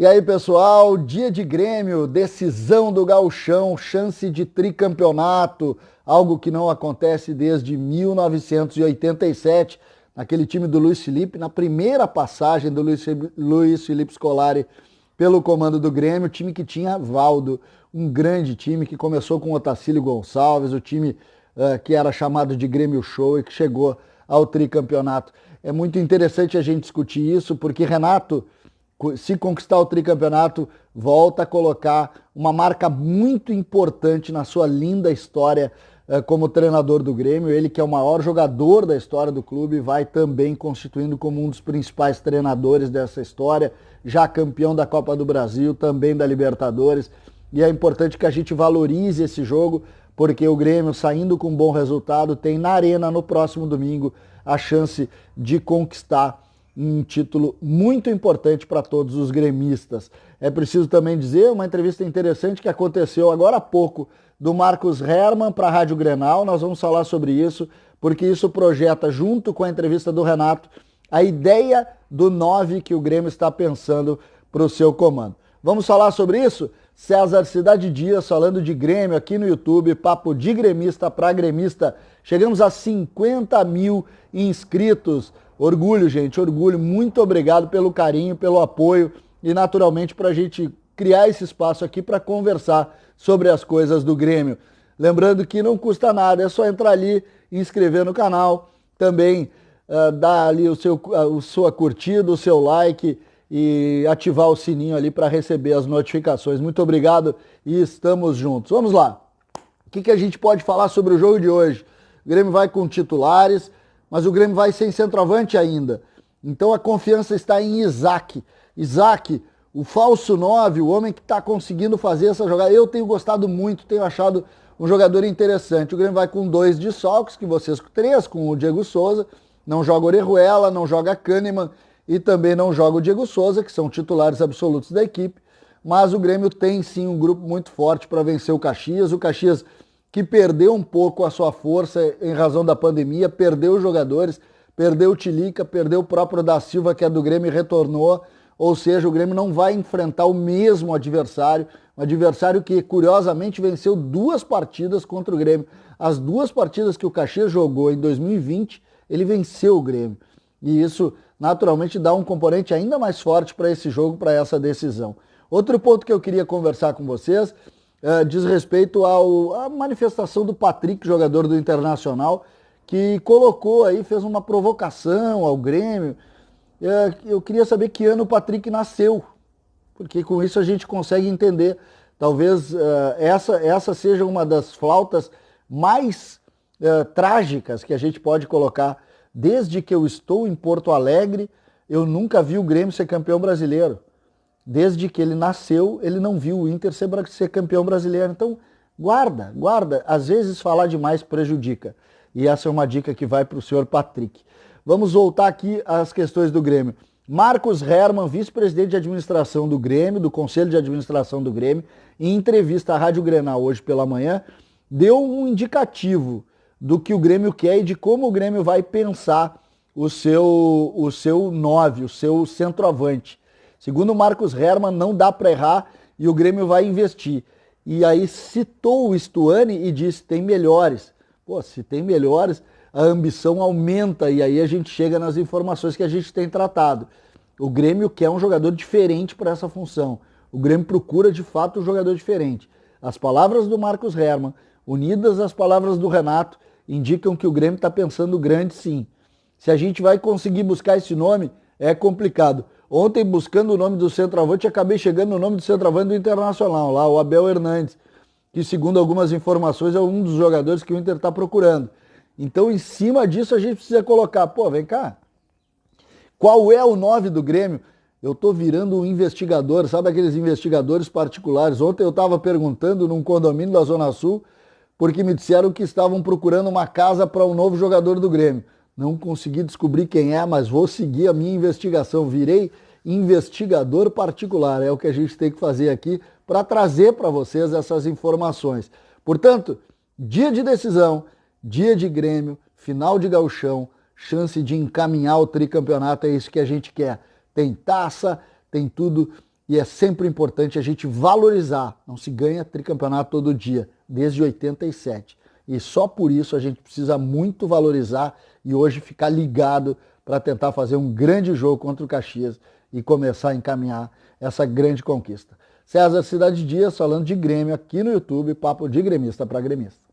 E aí, pessoal, dia de Grêmio, decisão do Gauchão, chance de tricampeonato, algo que não acontece desde 1987, naquele time do Luiz Felipe, na primeira passagem do Luiz Felipe Scolari pelo comando do Grêmio, time que tinha Valdo, um grande time que começou com Otacílio Gonçalves, o time que era chamado de Grêmio Show e que chegou ao tricampeonato. É muito interessante a gente discutir isso, porque Renato, se conquistar o tricampeonato, volta a colocar uma marca muito importante na sua linda história como treinador do Grêmio. Ele que é o maior jogador da história do clube, vai também constituindo como um dos principais treinadores dessa história, já campeão da Copa do Brasil, também da Libertadores. E é importante que a gente valorize esse jogo, porque o Grêmio, saindo com um bom resultado, tem na Arena, no próximo domingo, a chance de conquistar um título muito importante para todos os gremistas. É preciso também dizer, uma entrevista interessante que aconteceu agora há pouco do Marcos Herman para a Rádio Grenal, nós vamos falar sobre isso, porque isso projeta, junto com a entrevista do Renato, a ideia do 9 que o Grêmio está pensando para o seu comando. Vamos falar sobre isso? César Cidade Dias falando de Grêmio aqui no YouTube, papo de gremista para gremista. Chegamos a 50 mil inscritos. Orgulho, gente, orgulho. Muito obrigado pelo carinho, pelo apoio e, naturalmente, para a gente criar esse espaço aqui para conversar sobre as coisas do Grêmio. Lembrando que não custa nada, é só entrar ali, inscrever no canal, também dar ali a sua curtida, o seu like e ativar o sininho ali para receber as notificações. Muito obrigado e estamos juntos. Vamos lá. O que a gente pode falar sobre o jogo de hoje? O Grêmio vai com titulares, mas o Grêmio vai sem centroavante ainda. Então a confiança está em Isaac. Isaac, o falso 9, o homem que está conseguindo fazer essa jogada. Eu tenho gostado muito, tenho achado um jogador interessante. O Grêmio vai com 2 desfalques, que vocês com 3, com o Diego Souza. Não joga Orejuela, não joga Kahneman e também não joga o Diego Souza, que são titulares absolutos da equipe. Mas o Grêmio tem sim um grupo muito forte para vencer o Caxias. O Caxias que perdeu um pouco a sua força em razão da pandemia, perdeu os jogadores, perdeu o Tilica, perdeu o próprio Da Silva, que é do Grêmio, e retornou. Ou seja, o Grêmio não vai enfrentar o mesmo adversário, um adversário que, curiosamente, venceu 2 partidas contra o Grêmio. As 2 partidas que o Caxias jogou em 2020, ele venceu o Grêmio. E isso, naturalmente, dá um componente ainda mais forte para esse jogo, para essa decisão. Outro ponto que eu queria conversar com vocês diz respeito à manifestação do Patrick, jogador do Internacional, que colocou aí, fez uma provocação ao Grêmio. Eu queria saber que ano o Patrick nasceu, porque com isso a gente consegue entender. Talvez essa seja uma das flautas mais trágicas que a gente pode colocar. Desde que eu estou em Porto Alegre, eu nunca vi o Grêmio ser campeão brasileiro. Desde que ele nasceu, ele não viu o Inter ser campeão brasileiro. Então, guarda. Às vezes falar demais prejudica. E essa é uma dica que vai para o senhor Patrick. Vamos voltar aqui às questões do Grêmio. Marcos Herman, vice-presidente de administração do Grêmio, do Conselho de Administração do Grêmio, em entrevista à Rádio Grenal hoje pela manhã, deu um indicativo do que o Grêmio quer e de como o Grêmio vai pensar o seu 9, o seu centroavante. Segundo o Marcos Herman, não dá para errar e o Grêmio vai investir. E aí citou o Stuani e disse, tem melhores. Pô, se tem melhores, a ambição aumenta e aí a gente chega nas informações que a gente tem tratado. O Grêmio quer um jogador diferente para essa função. O Grêmio procura, de fato, um jogador diferente. As palavras do Marcos Herman, unidas às palavras do Renato, indicam que o Grêmio está pensando grande, sim. Se a gente vai conseguir buscar esse nome, é complicado. Ontem, buscando o nome do centroavante, acabei chegando no nome do centroavante do Internacional, lá, o Abel Hernandes, que, segundo algumas informações, é um dos jogadores que o Inter está procurando. Então, em cima disso, a gente precisa colocar, vem cá, qual é o 9 do Grêmio? Eu estou virando um investigador, sabe aqueles investigadores particulares? Ontem eu estava perguntando num condomínio da Zona Sul, porque me disseram que estavam procurando uma casa para um novo jogador do Grêmio. Não consegui descobrir quem é, mas vou seguir a minha investigação. Virei investigador particular. É o que a gente tem que fazer aqui para trazer para vocês essas informações. Portanto, dia de decisão, dia de Grêmio, final de Gauchão, chance de encaminhar o tricampeonato, é isso que a gente quer. Tem taça, tem tudo e é sempre importante a gente valorizar. Não se ganha tricampeonato todo dia, desde 87. E só por isso a gente precisa muito valorizar e hoje ficar ligado para tentar fazer um grande jogo contra o Caxias e começar a encaminhar essa grande conquista. César Cidade Dias falando de Grêmio aqui no YouTube, Papo de Gremista para Gremista.